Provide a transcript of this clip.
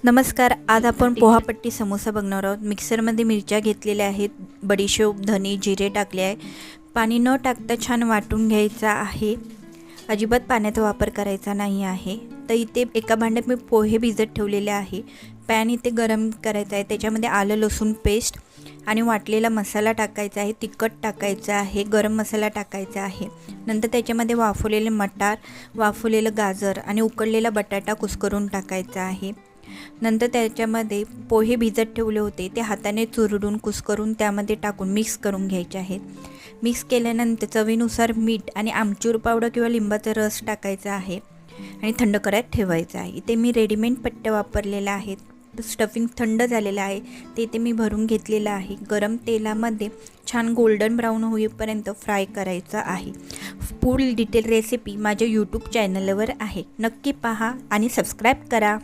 नमस्कार. आज आपण पोहापट्टी समोसा बनवणार आहोत. मिक्सरमध्ये मिरच्या घेतलेल्या आहेत, बडीशेप, धने, जिरे टाकले आहे. पाणी न टाकता छान वाटून घ्यायचा आहे. अजिबात पाण्याचा वापर करायचा नाही आहे. तर इथे एका भांड्यात मी पोहे भिजत ठेवलेले आहे. पॅन इथे गरम करायचा आहे. त्याच्यामध्ये आलं लसूण पेस्ट आणि वाटलेला मसाला टाकायचा आहे, तिखट टाकायचं आहे, गरम मसाला टाकायचा आहे. नंतर त्याच्यामध्ये वाफवलेले मटार, वाफवलेलं गाजर आणि उकडलेला बटाटा कुस्करून टाकायचा आहे. नंतर त्याच्यामध्ये पोहे भिजत ठेवले होते ते हाताने चुरडून कुस्करून त्यामध्ये टाकून मिक्स करून घ्यायचे आहेत. मिक्स केल्यानंतर चवीनुसार मीठ आणि आमचूर पावडर किंवा लिंबाचा रस टाकायचा आहे आणि थंड करायला ठेवायचं आहे. इथे मी रेडीमेड पट्ट्या वापरलेल्या आहेत. स्टफिंग थंड झालेलं आहे ते इथे मी भरून घेतलेलं आहे. गरम तेलामध्ये छान गोल्डन ब्राऊन होईपर्यंत फ्राय करायचं आहे. फुल डिटेल रेसिपी माझ्या यूट्यूब चॅनलवर आहे, नक्की पहा आणि सबस्क्राईब करा.